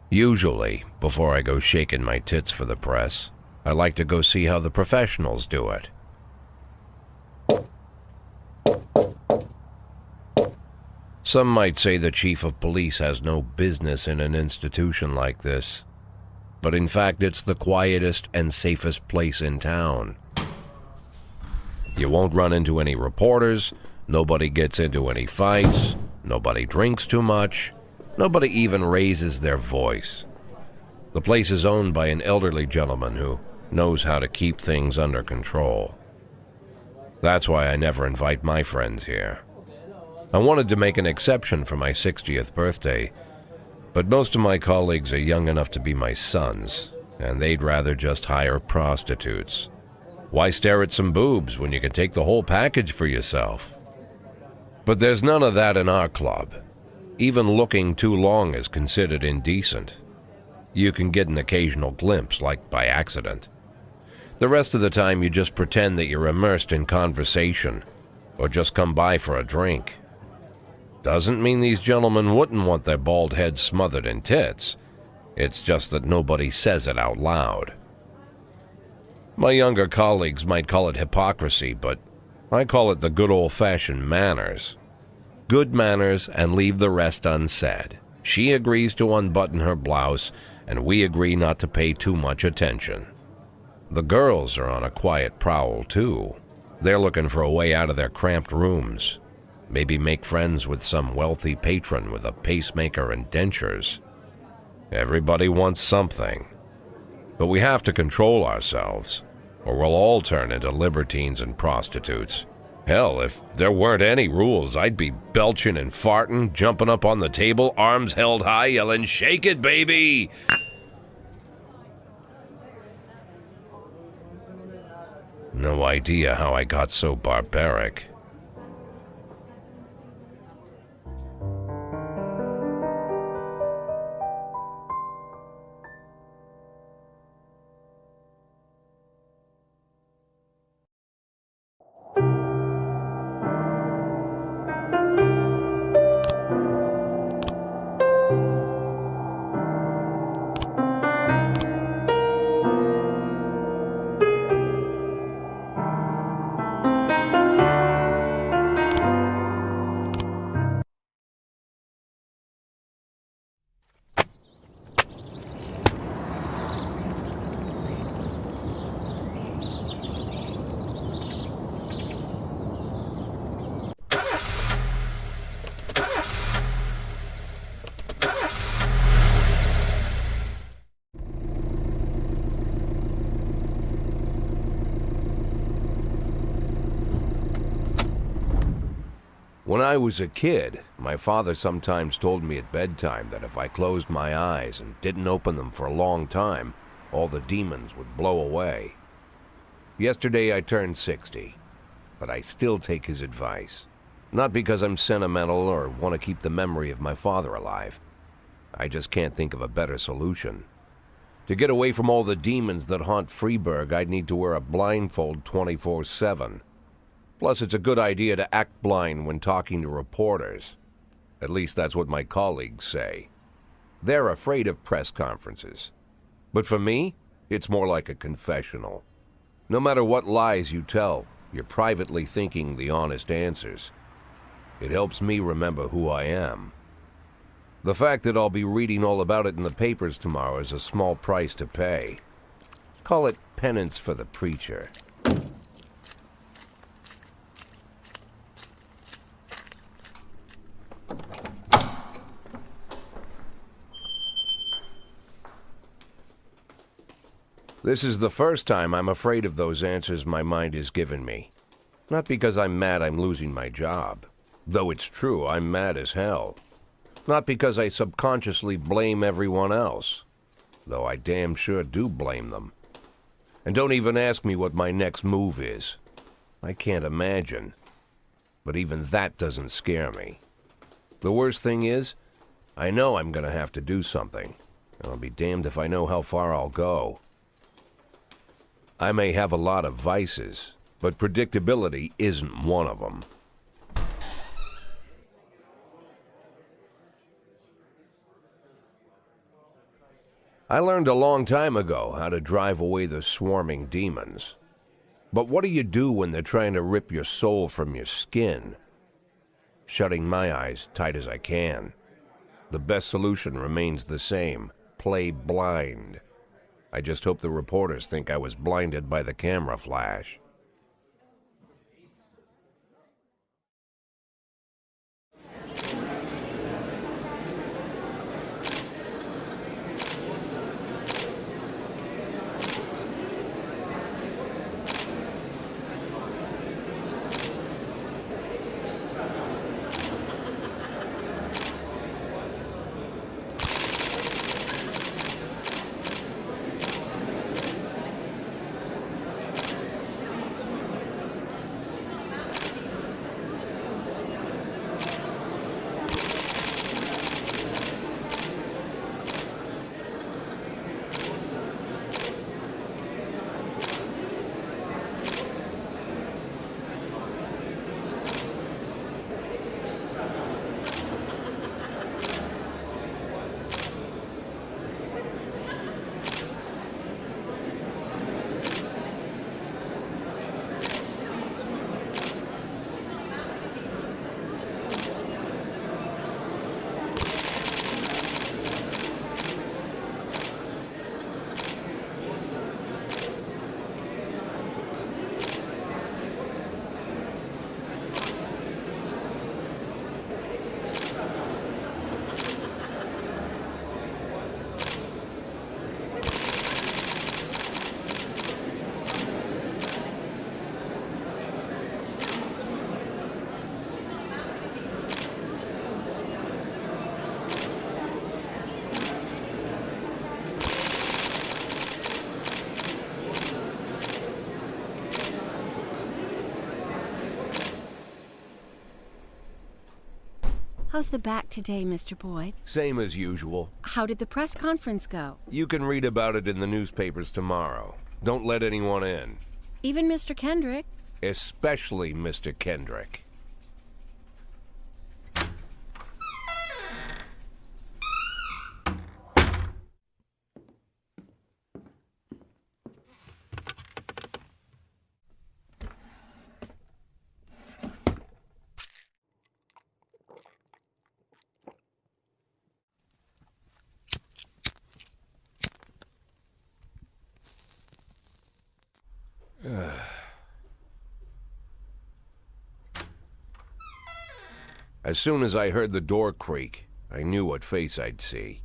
Usually, before I go shaking my tits for the press, I like to go see how the professionals do it. Some might say the chief of police has no business in an institution like this, but in fact it's the quietest and safest place in town. You won't run into any reporters, nobody gets into any fights, nobody drinks too much, nobody even raises their voice. The place is owned by an elderly gentleman who knows how to keep things under control. That's why I never invite my friends here. I wanted to make an exception for my 60th birthday, but most of my colleagues are young enough to be my sons, and they'd rather just hire prostitutes. Why stare at some boobs when you can take the whole package for yourself? But there's none of that in our club. Even looking too long is considered indecent. You can get an occasional glimpse, like by accident. The rest of the time you just pretend that you're immersed in conversation, or just come by for a drink. Doesn't mean these gentlemen wouldn't want their bald heads smothered in tits. It's just that nobody says it out loud. My younger colleagues might call it hypocrisy, but I call it the good old-fashioned manners. Good manners and leave the rest unsaid. She agrees to unbutton her blouse, and we agree not to pay too much attention. The girls are on a quiet prowl, too. They're looking for a way out of their cramped rooms. Maybe make friends with some wealthy patron with a pacemaker and dentures. Everybody wants something. But we have to control ourselves, or we'll all turn into libertines and prostitutes. Hell, if there weren't any rules, I'd be belching and farting, jumping up on the table, arms held high, yelling, "Shake it, baby!" No idea how I got so barbaric. When I was a kid, my father sometimes told me at bedtime that if I closed my eyes and didn't open them for a long time, all the demons would blow away. Yesterday I turned 60, but I still take his advice. Not because I'm sentimental or want to keep the memory of my father alive. I just can't think of a better solution. To get away from all the demons that haunt Freeburg, I'd need to wear a blindfold 24/7. Plus, it's a good idea to act blind when talking to reporters. At least that's what my colleagues say. They're afraid of press conferences. But for me, it's more like a confessional. No matter what lies you tell, you're privately thinking the honest answers. It helps me remember who I am. The fact that I'll be reading all about it in the papers tomorrow is a small price to pay. Call it penance for the preacher. This is the first time I'm afraid of those answers my mind has given me. Not because I'm mad I'm losing my job. Though it's true, I'm mad as hell. Not because I subconsciously blame everyone else. Though I damn sure do blame them. And don't even ask me what my next move is. I can't imagine. But even that doesn't scare me. The worst thing is, I know I'm gonna have to do something. And I'll be damned if I know how far I'll go. I may have a lot of vices, but predictability isn't one of them. I learned a long time ago how to drive away the swarming demons. But what do you do when they're trying to rip your soul from your skin? Shutting my eyes tight as I can. The best solution remains the same: play blind. I just hope the reporters think I was blinded by the camera flash. How's the back today, Mr. Boyd? Same as usual. How did the press conference go? You can read about it in the newspapers tomorrow. Don't let anyone in. Even Mr. Kendrick? Especially Mr. Kendrick. As soon as I heard the door creak, I knew what face I'd see.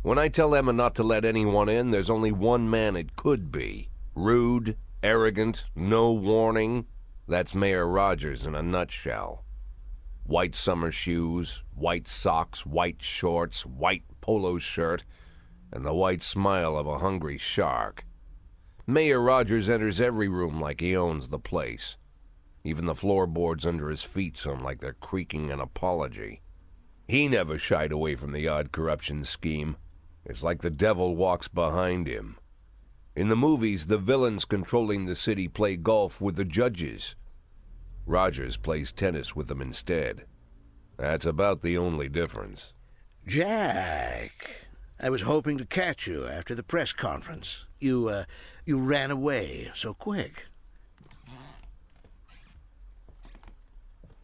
When I tell Emma not to let anyone in, there's only one man it could be. Rude, arrogant, no warning. That's Mayor Rogers in a nutshell. White summer shoes, white socks, white shorts, white polo shirt, and the white smile of a hungry shark. Mayor Rogers enters every room like he owns the place. Even the floorboards under his feet sound like they're creaking an apology. He never shied away from the odd corruption scheme. It's like the devil walks behind him. In the movies, the villains controlling the city play golf with the judges. Rogers plays tennis with them instead. That's about the only difference. Jack, I was hoping to catch you after the press conference. You ran away so quick.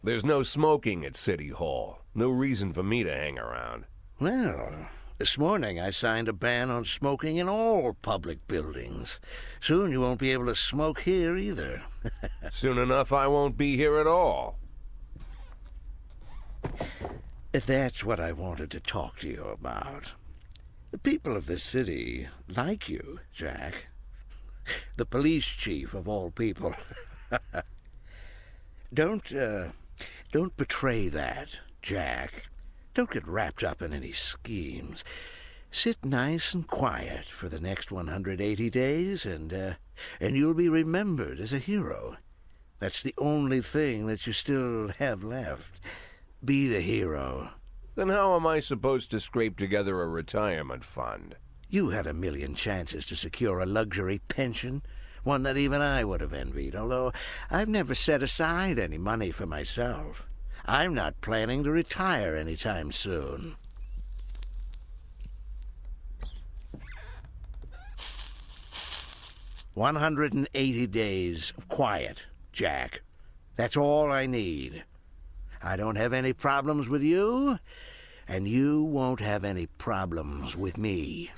There's no smoking at City Hall. No reason for me to hang around. Well, this morning I signed a ban on smoking in all public buildings. Soon you won't be able to smoke here either. Soon enough I won't be here at all. That's what I wanted to talk to you about. The people of this city like you, Jack. The police chief of all people. Don't betray that, Jack. Don't get wrapped up in any schemes. Sit nice and quiet for the next 180 days, and you'll be remembered as a hero. That's the only thing that you still have left. Be the hero. Then how am I supposed to scrape together a retirement fund? You had a million chances to secure a luxury pension, one that even I would have envied, although I've never set aside any money for myself. I'm not planning to retire anytime soon. 180 days of quiet, Jack. That's all I need. I don't have any problems with you, and you won't have any problems with me.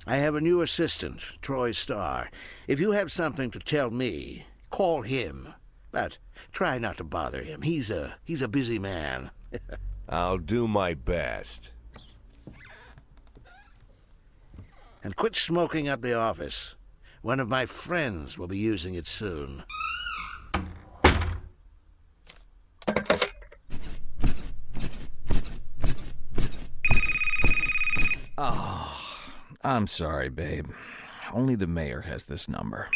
I have a new assistant, Troy Starr. If you have something to tell me, call him. But try not to bother him. He's a busy man. I'll do my best. And quit smoking up the office. One of my friends will be using it soon. Oh, I'm sorry, babe. Only the mayor has this number.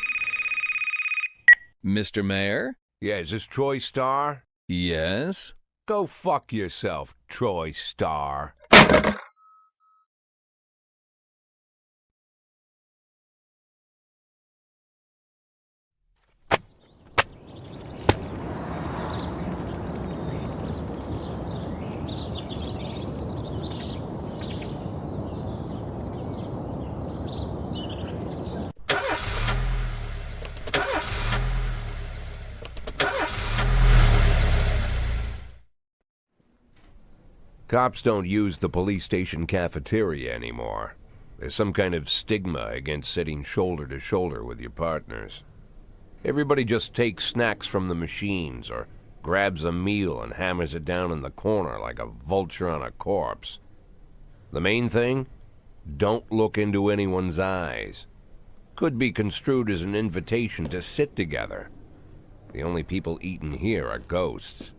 Mr. Mayor? Yeah, is this Troy Starr? Yes? Go fuck yourself, Troy Starr. Cops don't use the police station cafeteria anymore. There's some kind of stigma against sitting shoulder to shoulder with your partners. Everybody just takes snacks from the machines or grabs a meal and hammers it down in the corner like a vulture on a corpse. The main thing? Don't look into anyone's eyes. Could be construed as an invitation to sit together. The only people eating here are ghosts.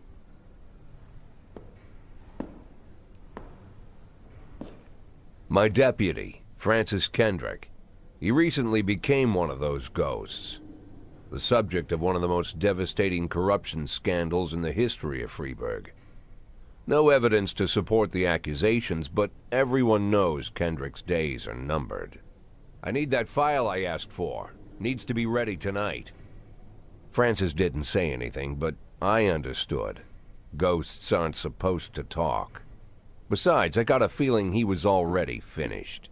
My deputy, Francis Kendrick. He recently became one of those ghosts. The subject of one of the most devastating corruption scandals in the history of Freeburg. No evidence to support the accusations, but everyone knows Kendrick's days are numbered. I need that file I asked for. Needs to be ready tonight. Francis didn't say anything, but I understood. Ghosts aren't supposed to talk. Besides, I got a feeling he was already finished.